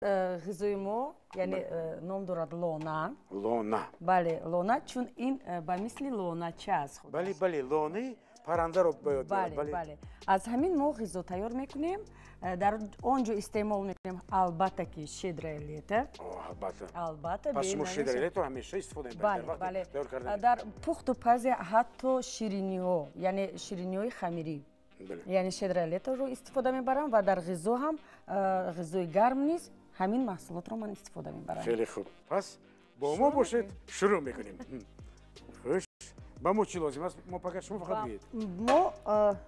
غذای ما یعنی نام دارد لونا. لونا. بله لونا چون این به مثل لونچه است. بله لونه پرنده رو بیاد. بله. از همین ما غذا تیار میکنیم. در آنجا استعمال میکنیم البته که شدر لیتر. البته. پس ما شدر لیتر همیشه استفاده میکنیم. بله. در پخت و پز حتی شیرینی ها یعنی شیرینی های خمیری. یعنی شدر لیتر رو استفاده میبرم و در غذا هم غذای گرم نیست. همین محصولات رو من استفاده میبرم. خیلی خوب. پس با ما باشید شروع میکنیم. خوش. با ما چی لازم است؟ ما فقط شما فقط بگید. ما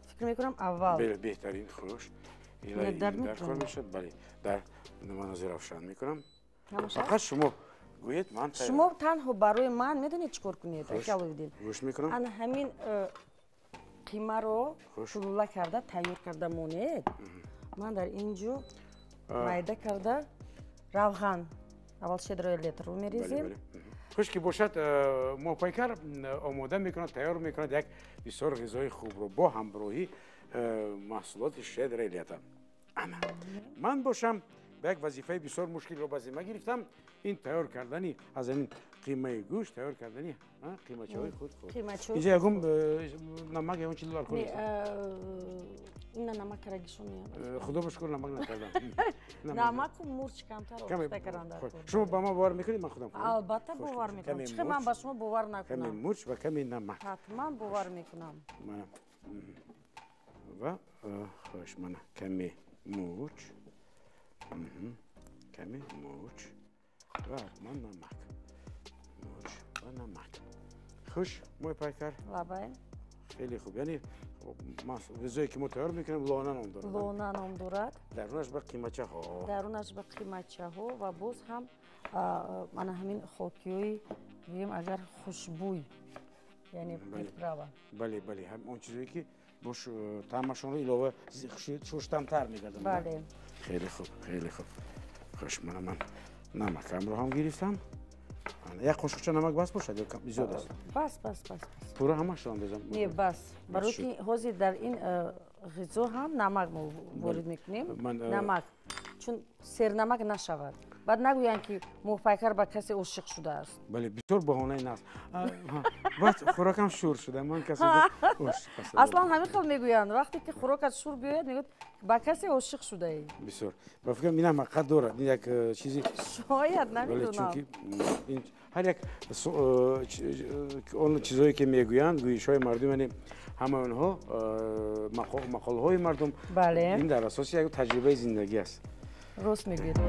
فکر میکنم اول. بهترین خوش. این در کار میشه. بله. در مناظر روشن میکنم. فقط شما گویید من شما تنها برای من میدونید چیکار کنید؟ گوش میکنم. انا همین قیمه رو شلوله کرده تیار کرده مونید. من در اینجا майда کرده روغن اول شدر لیتر رو میریزیم. خوش که باشد ما پیکر آماده میکنه تیار میکنه یک بسیار غذای خوب رو با همراهی محصولات شدر لیتر. من باشم به یک وظیفه بسیار مشکل رو بازی گرفتم این تیار کردنی از این قیمه گوشت تیار کردنی قیمچه های خود اینجا یکم نمک اون چیز دار کنید این نمک کرگیشون میاد خدا بشکر نمک نکردم نمک و مرچ کمتر آشته کردن شما با ما باور میکنید من خودم البته باور میکنم چه من با شما باور نکنم کمی مرچ و کمی نمک حتما باور میکنم و خوش من کمی مرچ کمی مرچ و من نمک مرچ و نمک خوش موی پیکر خیلی خوب یعنی غذایی که ما تیار میکنیم لونا نام دارد لونا نام دارد درونش به قیمچه ها درونش به قیمچه ها و باز هم من همین خاکیوی بگیم اگر خوشبوی یعنی میترابه بله هم اون چیزی که باش طعمشون رو علاوه شوشتم‌تر می‌گردن بله خیلی خوب خوش من نمکم رو هم گرفتم یک قاشقچه نمک بس باشد یا کم زیاد است بس پورا همش رو بزنم نه بس برای که حاضر در این غذا هم نمک وارد میکنیم نمک چون سر نمک نشود بعد نگویند که موفقر با کسی عاشق شده است بله بسیار بهانه نست بعد خوراکم شور شده من کسی اصلا همین خیلی میگویند وقتی که خوراکت شور بیاید میگوید با کسی عاشق شده ای بسیار با فکر می نمک قد دارد یک چیزی شاید نمیدونم هر یک اون چیزایی که میگویند گویش‌های مردم یعنی همه اونها مقاله‌های مردم این در اساس یک تجربه زندگی است راست میگید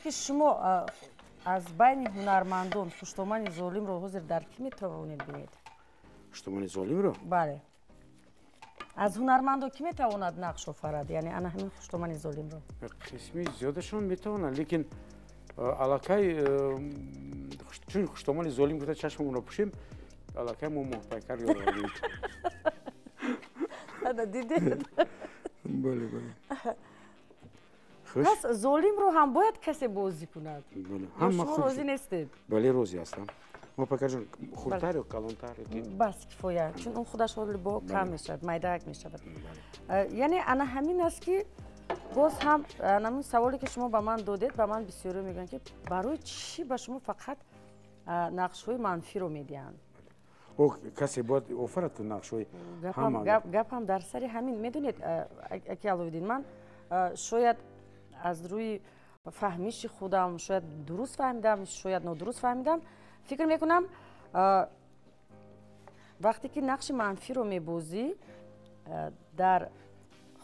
که شما از بین هنرمندان پشتوانه ظالم رو حاضر در کی میتوانید بینید؟ پشتوانه ظالم رو؟ بله. از هنرمندان کی میتواند نقش آفرد؟ یعنی انا همین پشتوانه ظالم رو. قسمی زیادشون میتوانند لیکن علاقه چون پشتوانه ظالم گفته چشممون رو پوشیم علاقه ما پیکر یادآوریم. دیدید؟ بله. پس ظالم رو هم باید کسی بازی کند. بله. شما روزی نیستید. بله روزی هستم. ما پیکر جان خودتر و کلانتر بس کفایه چون اون خودش حال با کم میشد میدک میشود. یعنی انا همین است که باز هم همین سوالی که شما به من دادید به من بسیاری میگن که برای چی به شما فقط نقش های منفی رو میدین؟ او کسی باید اوفرت تو نقش های گپ هم در سر همین میدونید اکی علویدین من شاید از روی فهمیش خودم شاید درست فهمیدم شاید نادرست فهمیدم فکر میکنم وقتی که نقش منفی رو میبازی در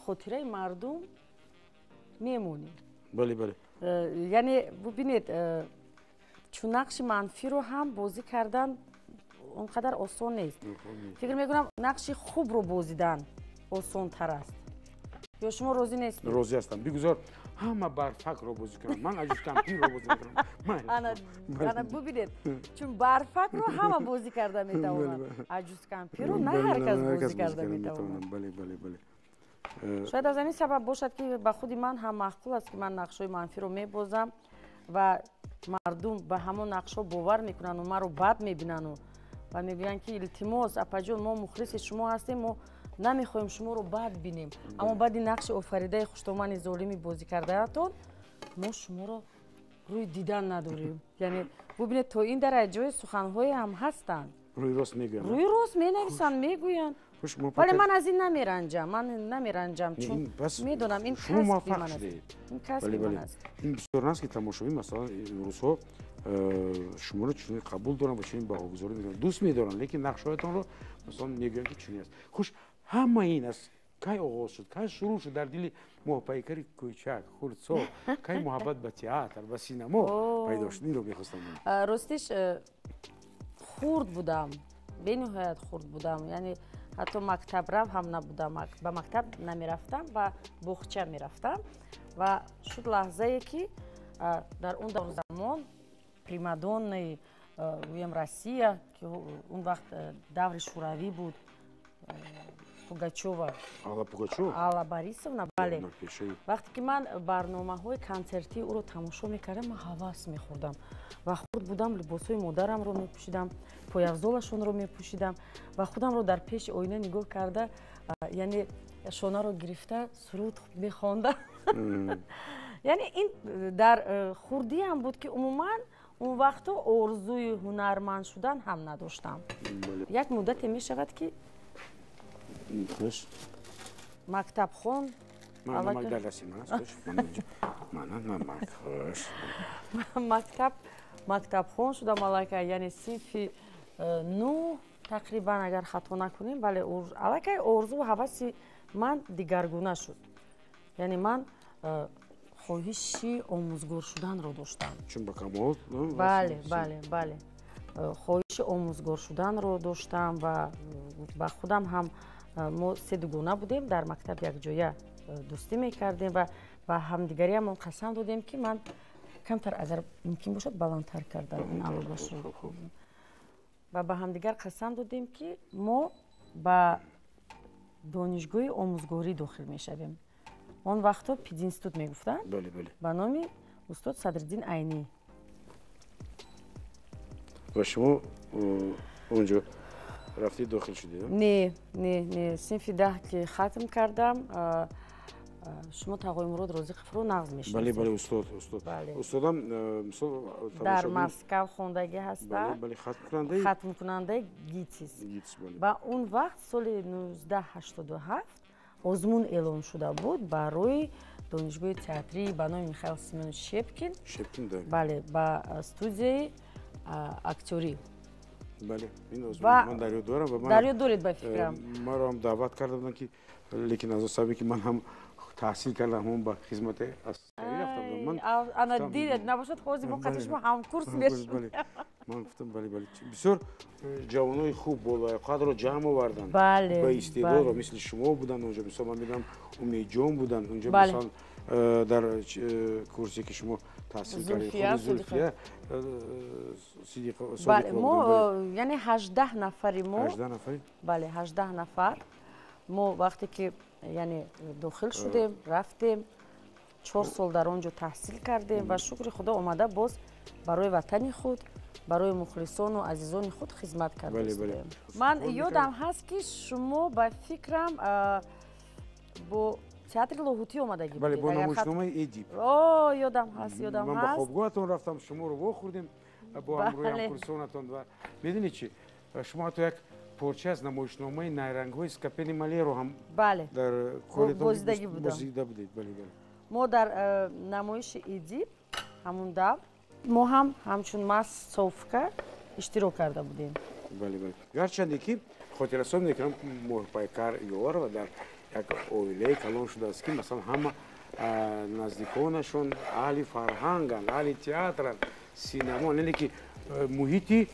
خاطره مردم میمونی بله یعنی ببینید چون نقش منفی رو هم بازی کردن اونقدر آسان نیست فکر میکنم نقش خوب رو بازیدن آسان تر است یا شما روزی نیستید؟ روزی هستم بگذار همه برفک رو بازی کنم من عجوز کمپیر رو بازی میکنم انا ببینید چون برفک رو همه بازی کرده میتونن عجوز کمپیر رو نه هر کس بازی کرده میتونن بله بله بله شاید از این سبب باشد که به خود من هم معقول است که من نقشای منفی رو میبازم و مردم به همون نقشا باور میکنن و ما رو بد میبینن و میگوین که التماس اپاجون ما مخلص شما هستیم ما نمیخوایم شما رو بد بینیم اما بعد نقش آفریده خوشتومن ظالمی بازی کرده هاتون ما شما رو روی دیدن نداریم یعنی ببینید تو این درجه سخنهای هم هستند روی راست میگوین روی راست مینویسن میگوین ولی من از این نمیرنجم چون میدونم این شما کسب موفق من است شدید این کسب من است این بسیار است که تماشاچی مثلا روزها شما رو چون قبول دارن و چون باهوگذاری میکنن دوست میدارن لیکن نقشهایتان رو مثلا میگن که چونی است خوش همه این است کی آغاز شد کی شروع شد در دل موپایکر کوچک خردسال کی محبت به تئاتر و سینما پیدا شد این رو میخواستم راستش خرد بودم به نهایت خرد بودم یعنی حتی مکتب رفت هم نبودم به مکتب نمیرفتم و بخچه میرفتم و شد لحظه ای که در اون دور زمان پریمادون روسیه که اون وقت دور شوروی بود پوگاچووا алла борисовна بله وقتی که من برنامه های کنسرتی او رو تماشا میکردم من هوس میخوردم و خود بودم لباس های مادرم رو میپوشیدم پایافزالشون رو میپوشیدم و خودم رو در پیش آینه نگاه کرده یعنی شانه رو گرفته سرود میخوانده یعنی این در خردی هم بود که عموما اون وقت آرزوی هنرمند شدن هم نداشتم یک مدت می شود که مکتب خون مکتب خون شدم مالکه یعنی صنف 9 تقریبا اگر خطا نکنیم ولی علاقه آرزو و هوس من دیگرگونه شد یعنی من خواهشی آموزگار شدن رو داشتم چون با کمال بله خواهش آموزگار شدن رو داشتم و با خودم هم ما 3 دوگانه بودیم در مکتب یک جایه دوستی میکردیم و با همدیگری هم قسم دادیم که من کمتر اگر ممکن باشد بلندتر کردن این علاقه رو و با همدیگر قسم دادیم که ما با دانشگاه آموزگاری داخل میشویم اون وقتا پدینستود میگفتن به نام استاد صدرالدین عینی و شما اونجا رفتی داخل شدید؟ نه صنف 10 که ختم کردم شما تقوی مراد رازق رو نقض میشید بله استادم در مسکو خوندگی هستم ختم کننده گیتیس و اون وقت سال 1987 آزمون اعلام شده بود برای دانشگاه تئاتری به نام میخائیل سیمونوویچ شپکین بله با استودیوی اکتوری بله این آزمون من در یاد دارم و در یاد دارید به فکرم ما رو هم دعوت کرده بودن که لیکن از سببی که من هم تحصیل کردم هم با خدمت عسکری رفتم من انا دیدید نباشد خوزی ما قطعش ما هم کورس میشیم من گفتم بله بسیار جوانای خوب بالا قدر رو جمع آوردن با استعداد و مثل شما بودن اونجا مثلا من میدونم امید جان بودن اونجا مثلا در کورسی که شما تحصیل کردید زلفیه بله ما یعنی 18 نفری ما 18 نفری بله 18 نفر ما وقتی که یعنی داخل شدیم رفتیم 4 سال در اونجا تحصیل کردیم و شکر خدا اومده باز برای وطن خود برای مخلصان و عزیزان خود خدمت کردیم من یادم هست که شما به فکرم با تئاتر لاهوتی اومدگی بودید با نمایشنامه ادیب یادم هست من با خوابگاهتون رفتم شما رو واخوردیم با همراه همکرسانتون و میدونید چی شما تو یک پارچه از نمایشنامه نیرنگ‌های اسکاپین مالی رو هم در بازدگی بودید ما در نمایش ادیب همون دور ما هم همچون مس صوفکر اشتراک کرده بودیم بله گرچند که خاطرسام میکنم موپایکر یوار و در یک اویله کلان شده است که مثلا همه نزدیکانشون اهل فرهنگن اهل تئاترن سینما نه که محیطی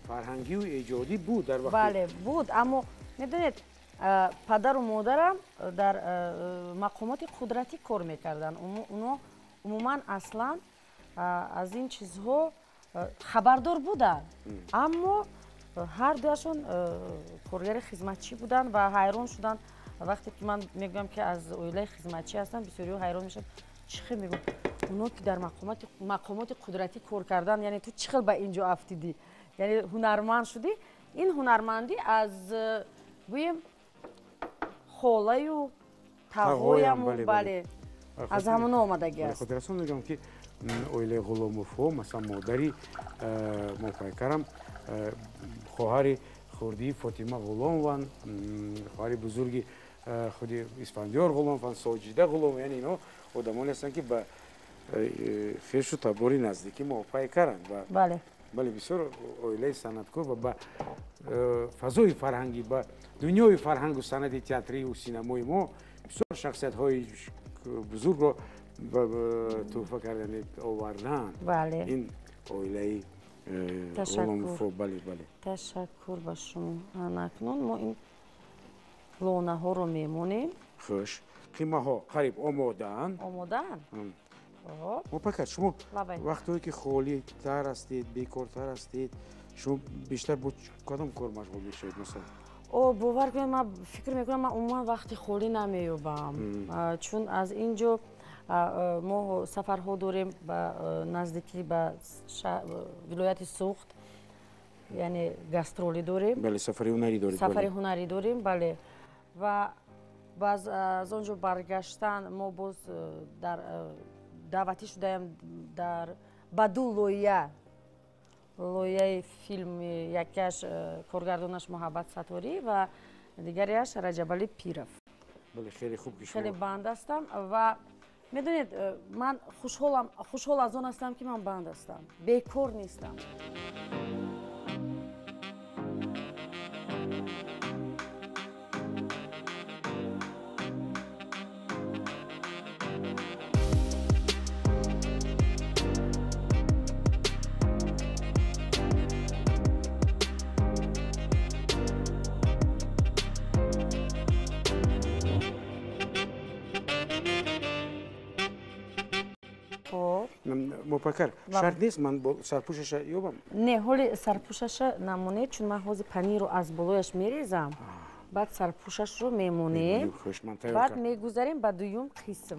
فرهنگی و ایجادی بود در وقت بله بود اما میدونید падару модарам дар мақомоти қудратӣ кор мекарданд. Уно умуман аслан аз ин чизҳо хабардор буданд, аммо ҳар дуашон коргари хизматчӣ буданд ва ҳайрон шуданд. вақте ки ман мегӯям ки аз оилаи хизматчӣ ҳастам, бисёриҳо ҳайрон мешаванд. чӣ хел мегӯям уно ки дар мақомоти қудратӣ кор карданд, яъне ту чӣ хел ба ин ҷо афтидӣ, яъне ҳунарманд шудӣ. ин ҳунармандӣ аз гӯем холаю тағояму бале аз ҳамуна омадагӣ аст. خاطر اصلا میگم که اویله غلاموفو مثلا مادری موفایکرم خواهر خوردی فاطمه غلام وان خواهر بزرگی خودی اسفندیار غلام وان ساجیده غلام، یعنی اینا آدمانی هستن که به خویش و تباری نزدیکی موفایکرن و بله بله بسیار اویله صنعتکار و به فضای فرهنگی به دنیای فرهنگ و صنعت تئاتری و سینمای ما بسیار شخصیت های بزرگ رو توفه کردن آوردن. بله این اویله غلاموفو. بله بله تشکر با شما. اکنون ما این لانه ها رو میمونیم. خوش قیمه ها قریب آمادن. موفایکر شما وقتی که خالی تر هستید، بیکارتر هستید، شما بیشتر با کدام کار مشغول میشید مثلا؟ باور کنید من فکر میکنم من عموما وقتی خالی نمییابم، چون از اینجا ما سفرها داریم به نزدیکی به ولایت سوخت، یعنی گاسترولی داریم. بله سفر هنری داریم. سفر هنری داریم بله. و باز از اونجا برگشتن ما باز در دعوتی شدیم در بدو لویه فیلم، یکیش کارگردانش محبت ستاری و دیگریش رجبالی پیرов. بله خیلی خوب پیش خیلی بند هستم و میدونید من خوشحال از اون هستم که من بند هستم، بیکار نیستم. موفایکر شرط نیست من با سرپوشش یابم؟ نه حالی سرپوشش نمونه، چون من حوض پنیر رو از بالایش میریزم، بعد سرپوشش رو میمونه، بعد میگذاریم به دوم قسم.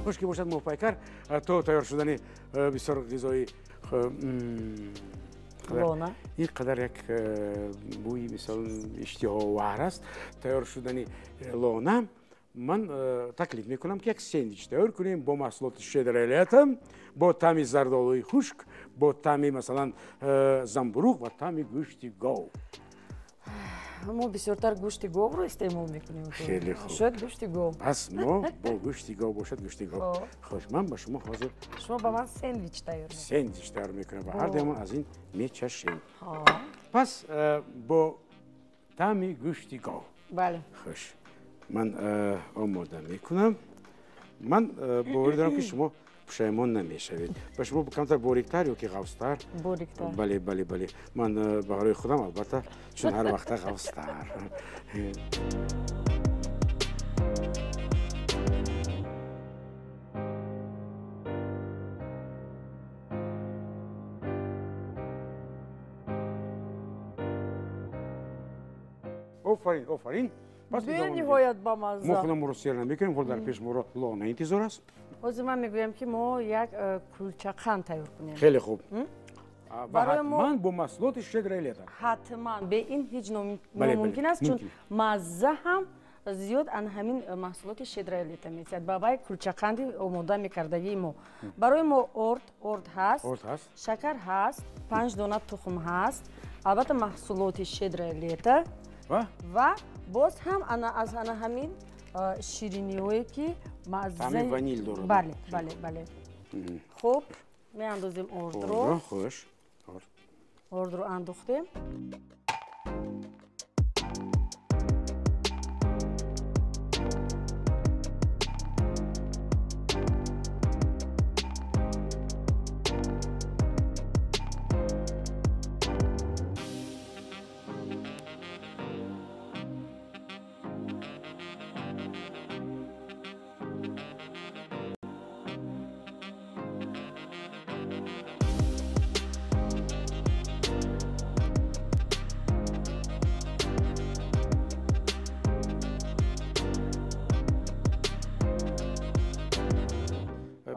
خوش که باشد موفایکر تو تیار شدن بسیار غذای این قدر یک بوی مثلا اشتهاور است. تیار شدن لانه من تکلیف میکنم که یک ساندویچ تیار کنیم با محصولات شدرالیتم، با طعم زردآلوی خشک، با طعم مثلا زنبروغ و طعم گوشت گاو. ما بسیارتر گوشت گاو رو استعمال میکنیم. خیلی خوب. شاید گوشت گاو. پس ما با گوشت گاو باشد گوشت گاو. خوش من با شما حاضر. شما با من ساندویچ تیار میکنید. ساندویچ تیار میکنم و هر دومان از این میچشیم. پس با طعم گوشت گاو. بله. خوش. من آماده میکنم. من باور دارم که شما پشیمان نمیشوید. و شما کمتر باریکتر یا که غوصتر؟ باریکتر. بله بله بله. من برای خودم البته چون هر وقت غوصتر. آفرین آفرین. به نهایت بامزه. ما خودمون رو سیر نمیکنیم، ولی در پیش ما رو لانه انتظار است. حاضر من میگویم که ما یک کلچه قند تیار کنیم. خیلی خوب. و حتما با محصولات شدرالیت. حتما به این هیچ ناممکن است، چون مزه هم زیاد ان همین محصولات شدرالیت میسید. بابای کلچه قندی آماده میکردگی ما. برای ما ارد هست. شکر هست. 5 دانه تخم هست. البته محصولات شدرالیت و باز هم از انا همین شیرینی‌هایی که مزه طعم وانیل داره. بله. خب میاندازیم ارد رو. خوش. ارد رو انداختیم.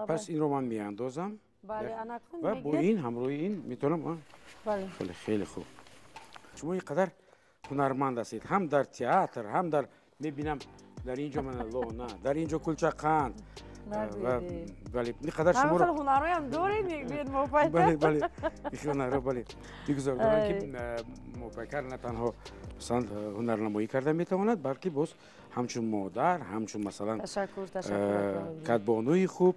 پس این رو من میاندازم. بله اناکون و با این همراه این میتونم. بله خیلی خوب. شما اینقدر هنرمند هستید، هم در تئاتر هم در میبینم در اینجا من نه در اینجا کلچه قند و بله اینقدر شما رو هنرهای هم داریم یک بید موپیکر. بله هنر بله بگذارم که موپیکر نه تنها مثلا هنرنمایی کرده میتواند بلکه باز همچون مادر همچون مثلا تشکر کدبانوی خوب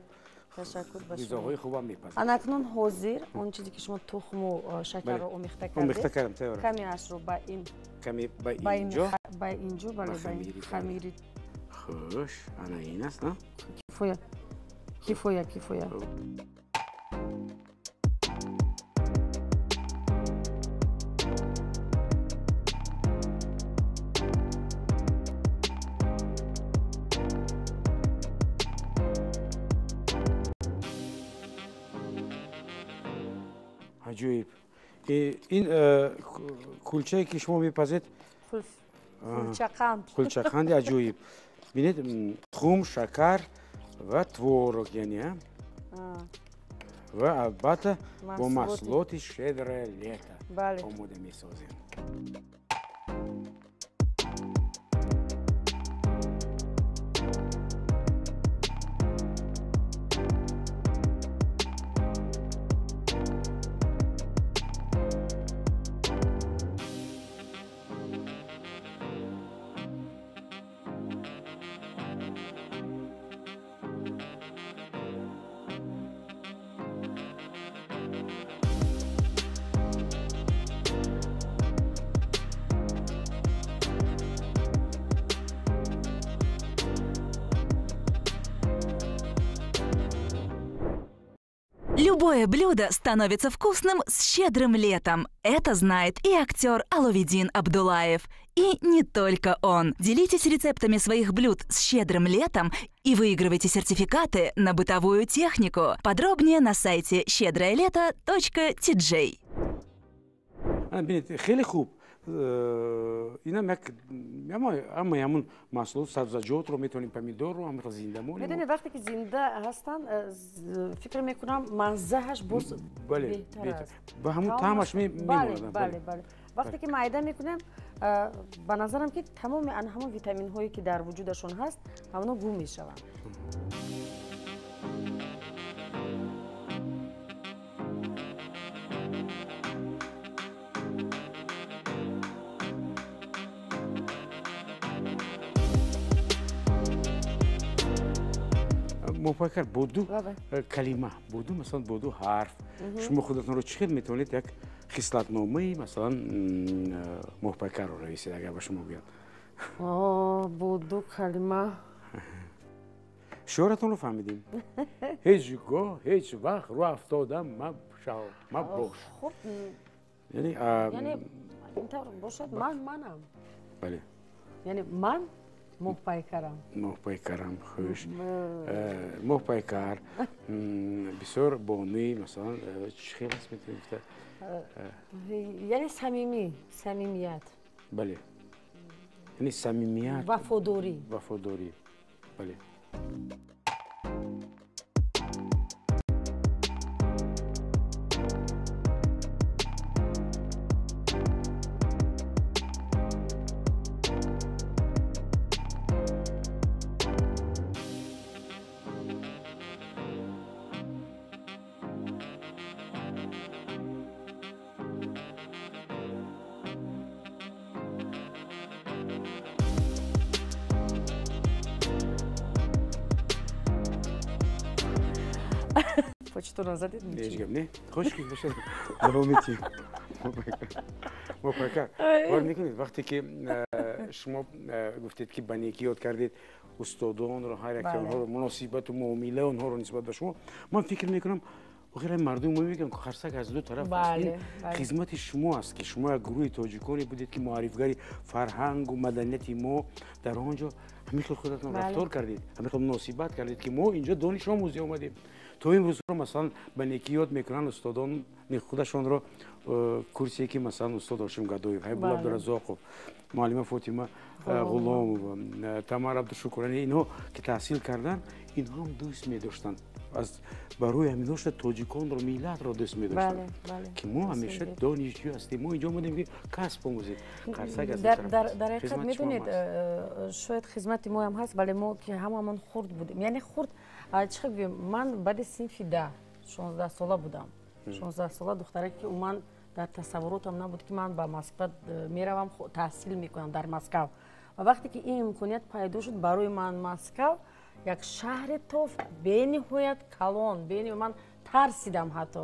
تشکر به شما. غذاهای خوبم میپزید. اناکنون حاضر اون چیزی که شما تخم و شکر رو آمیخته کردم تیاره. کمی اش رو با این کمی با اینجا بله با خمیری. خوش انا این است نه؟ کیفویا عجیب. این کلچه‌ای که شما میپزید کلچه قند عجیب. ببینید خم شکر و تورق یعنی و البته با محصولات شدر لیتا آماده میسازیم. Любое блюдо становится вкусным с щедрым летом. Это знает и актер Аловидин Абдулаев. И не только он. Делитесь рецептами своих блюд с щедрым летом и выигрывайте сертификаты на бытовую технику. Подробнее на сайте щедрое-лето.tj. خیلی خوب. اینا اما همون محصولات سبزیجات رو میتونیم پمیدور رو هم زنده مونیم. میدونی وقتی که زنده هستن فکر میکنم مزهش باز بهتر است. با همون طعمش میمونه. بله. وقتی که معده میکنم به نظرم که تمام همون ویتامین هایی که در وجودشون هست همونا گم میشون. موپیکر بودو کلمه بودو مثلا بودو حرف شما خودتون رو چقدر میتونید یک خصلت‌نامه مثلا موپیکر رو نویسید اگر به شما بیاد؟ بودو کلمه شعرتون رو فهمیدیم. هیچ وقت رو افتادم مباش. خب یعنی اینطور باشد منم. بله. یعنی من موپیکرم خوش. موپیکر بسیار بانی مثلا چه خیلی اسم میتونید یعنی صمیمیت. بله. یعنی صمیمیت. وفاداری. بله. почту назадید هیچ گپ نه خوشگل باشه نامیتی مفکر کار میکنید وقتی که شما گفتید که بنیکی یاد کردید استادان رو هر یک اونها رو مناسبت و معامله اونها رو نسبت به شما من فکر میکنم آخر مردم میگن که خرسک از دو طرف است خدمت شما است که شما گروه تاجیکانی بودید که معرفیگری فرهنگ و مدنیت ما در آنجا همیشه خودتون رفتار کردید همیشه مناسبت کردید که ما اینجا دانش آموزی اومدیم تو این روز رو مثلا به نیکی یاد میکنن استادان خودشون رو کورسی که مثلا استاد هاشم گدویف هیبل عبدالرزاق و معلم فاطمه غلام و تمر عبدالشکرانی اینها که تحصیل کردن اینها هم دوست می‌داشتن از برای همین داشت تاجیکان رو میلت رو دوست می‌داشتن که ما همیشه دانشجو هستیم ما اینجا اومدیم که کسب آموزیم در حقیقت میدونید شاید خدمت ما هم هست ولی ما که هممون خرد بودیم یعنی خرد چه بگم من بعد صنف 16 ساله بودم 16 ساله دختره که من در تصوراتم نبود که من به مسقط میروم تحصیل میکنم در مسکو و وقتی که این امکانیت پیدا شد برای من مسکو یک شهر توف بینهایت کلان بین من ترسیدم حتی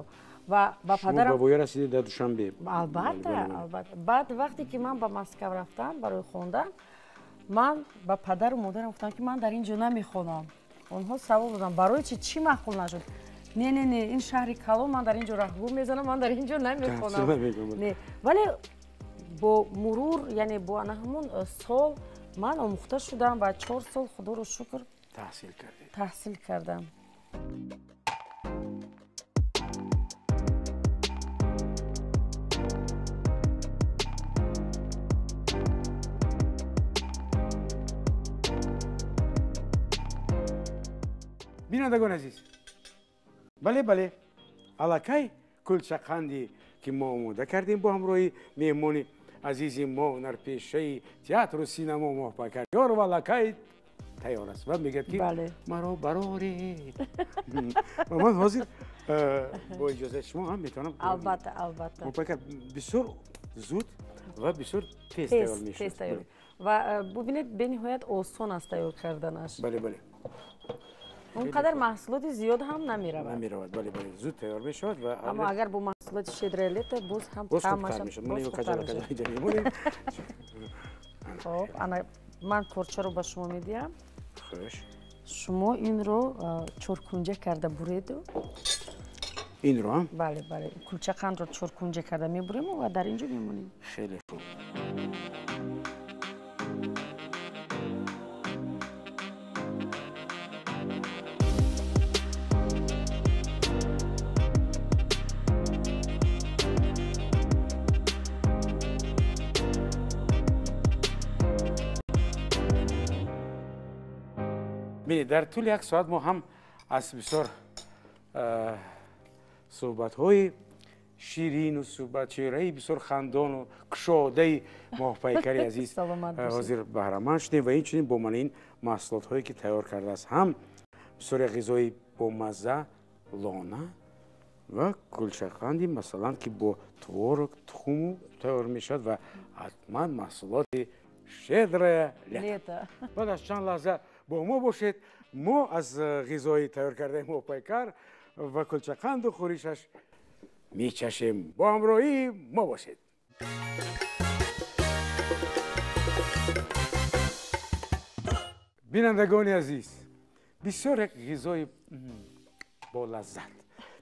و با پدرم شما به رسیدید در دوشنبه البته بعد وقتی که من به مسکو رفتم برای خوندن من با پدر و مادرم گفتم که من در اینجا نمیخونم اونها سوال دادن برای چی مخول نشد نه این شهر کلان من در اینجا راهگو میزنم من در اینجا نمیخونم نه ولی با مرور یعنی با همون سال من آموخته شدم و 4 سال خدا رو شکر تحصیل کردم بینندگان عزیز بله علاقه کلچقندی که ما آماده کردیم با همراهی مهمون عزیز ما هنرپیشه تئاتر و سینما موفق یار و علاقه تیار است و میگه که مرا براری و من حاضر با اجازه شما هم میتونم البته موفق بسیار زود و بسیار تیز تیار میشه و ببینید به نهایت آسان است تیار کردنش بله اونقدر محصولات زیاد هم نمیرود بله زود تیار میشود و اما اگر با محصولات شدرلیت باز هم خوبتر میشد خب من پرچه رو به شما میدیم خوش شما این رو چرکنجه کرده برید این رو هم بله کلچه قند رو چرکنجه کرده میبریم و در اینجا میمونیم خیلی خوب ببینید در طول یک ساعت ما هم از بسیار صحبت‌های شیرین و صحبت‌های بسیار خندان و کشاده ماه پیکری عزیز حاضر بهره‌مند شدیم و این با من این محصولات‌هایی که تیار کرده است هم بسیار غذای با مزه لانه و کلچقندی مثلا که با تورک تخم تیار میشد و حتما محصولات شدر لیتا بعد از چند لحظه با ما باشید ما از غذای تیار کرده ما پیکر و کلچقند و خوریشش میچشیم با همراهی ما باشید بینندگان عزیز بسیار یک غذای با لذت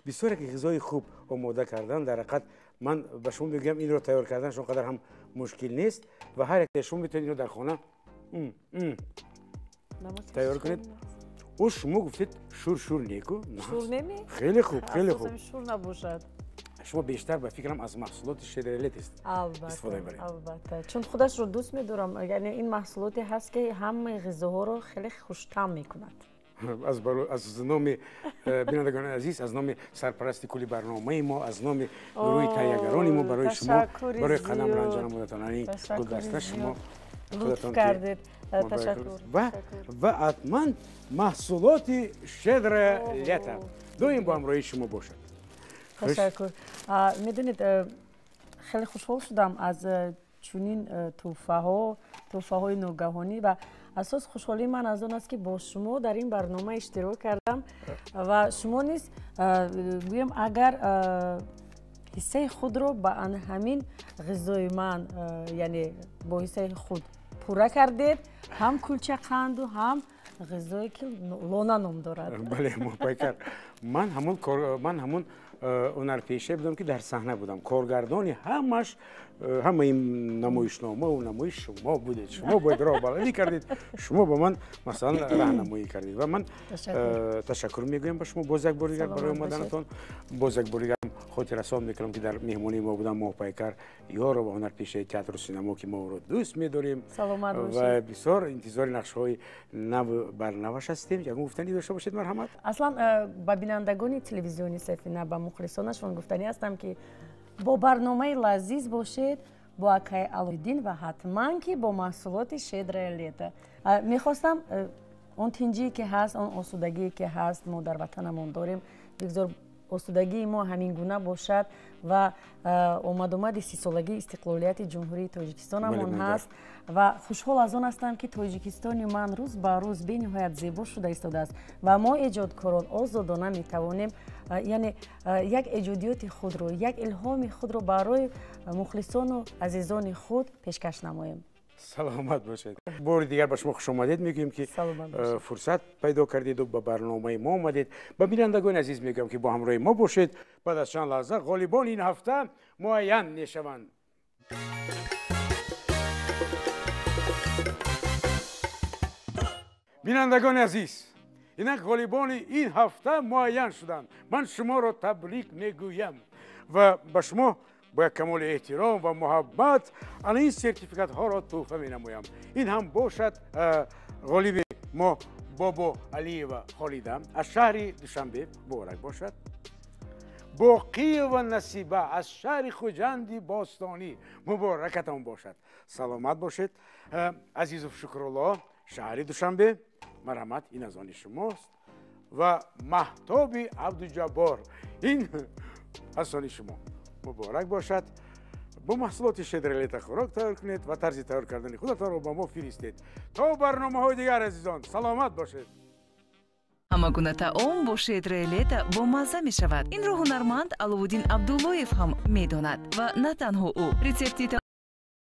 بسیار یک غذای خوب آماده کردن در حقیقت من به شما میگم این رو تیار کردن شما قدر هم مشکل نیست و هر یک شما میتونید رو در خانه تیار کنید او شما گفتید شور نیکو شور نمی؟ خیلی خوب شور نباشد شما بیشتر به فکرم از محصولات شدرلیت است البته چون خودش رو دوست می‌دارم یعنی این محصولاتی هست که همه غذاها رو خیلی خوش‌طعم می‌کند از نام بینندگان عزیز از نام سرپرست کلی برنامه ما از نام گروه تهیه‌گران ما برای شما برای قلم رنجان مدتانی گلدسته شما لطف کردید تشکر و حتما محصولات شدرلیت دویم با همراهی شما باشد تشکر میدونید خیلی خوشحال شدم از چنین توفه های ناگهانی و асос хушҳолии ман аз он аст ки бо шумо дар ин барнома иштирок кардам ва шумо низ гӯем агар ҳиссаи худро ба ҳамин ғизои ман яъне бо ҳиссаи худ пурра кардед ҳам кулчақанду ҳам ғизое ки лона ном дорад. бале мопайкар ман ҳамун ҳунарпеша будам ки дар саҳна будам коргардони ҳамаи намоишномаву намоиш шумо будед шумо бояд роҳбаравӣ кардед шумо ба ман масалан раҳнамоӣ кардед ва ман ташаккур мегӯям ба шумо боз як бори дигар барои омаданатон боз як бори дигар хотиррасон мекунам ки дар меҳмонии мо будам моҳпайкар ёро ва ҳунарпешаи театру синамо ки моро дӯст медорем ва бисёр интизори нақшҳои нав барнаваш ҳастем ягон гуфтанӣ дошта бошед марҳамат. аслан ба бинандагони телевизиони Сафина ба мухлисонашон гуфтанӣ ҳастам ки бо барномаи лазиз бошед бо акай Аловиддин ва ҳатман ки бо маҳсулоти Щедрое лето. Мехостам он тинҷие ки ҳаст он осудагие ки ҳаст мо дар ватанамон дорем бигзор осудагии мо ҳамин гуна бошад ва омадомади 30-солагии истиқлолияти ҷумҳурии Тоҷикистонамон ҳаст ва хушҳол аз он ҳастам ки Тоҷикистони ман рӯз ба рӯз бениҳоят зебо шуда истодааст ва мо эҷодкорон озодона метавонем яъне як эҷодиёти худро як илҳоми худро барои мухлисону азизони худ пешкаш намоем. саломат бошед. бори дигар ба шумо хушомадед мегӯем ки фурсат пайдо кардеду ба барномаи мо омадед. ба бинандагони азиз мегӯям ки бо ҳамроҳи мо бошед. баъд аз чанд лаҳза ғолибони ин ҳафта муайян мешаванд. бинандагони азиз, инак ғолибони ин ҳафта муайян шуданд. ман шуморо табрик мегӯям ва ба шумо با یک کمال احترام و محبت الان این سرتیفیکات ها را تحفه می نمایم. این هم باشد غالب ما بابا علی و خالیدم از شهر دوشنبه مبارک باشد. باقی و نصیبه از شهر خوجند باستانی مبارکتان باشد. سلامت باشید. عزیز و شکرالله شهر دوشنبه مرحمت این از آن شماست و مهتاب عبدالجبار این از آن شما مبارک باشد. با محصولات Щедрое лето خوراک تیار کنید و طرز تیار کردن خودتان را با ما فرستید. تا برنامه‌های دیگر عزیزان سلامت باشید. ҳамагуна таом бо Щедрое лето бо мазза мешавад. инро ҳунарманд Аловиддин Абдуллоев ҳам медонад ва на танҳо ӯ. рецепти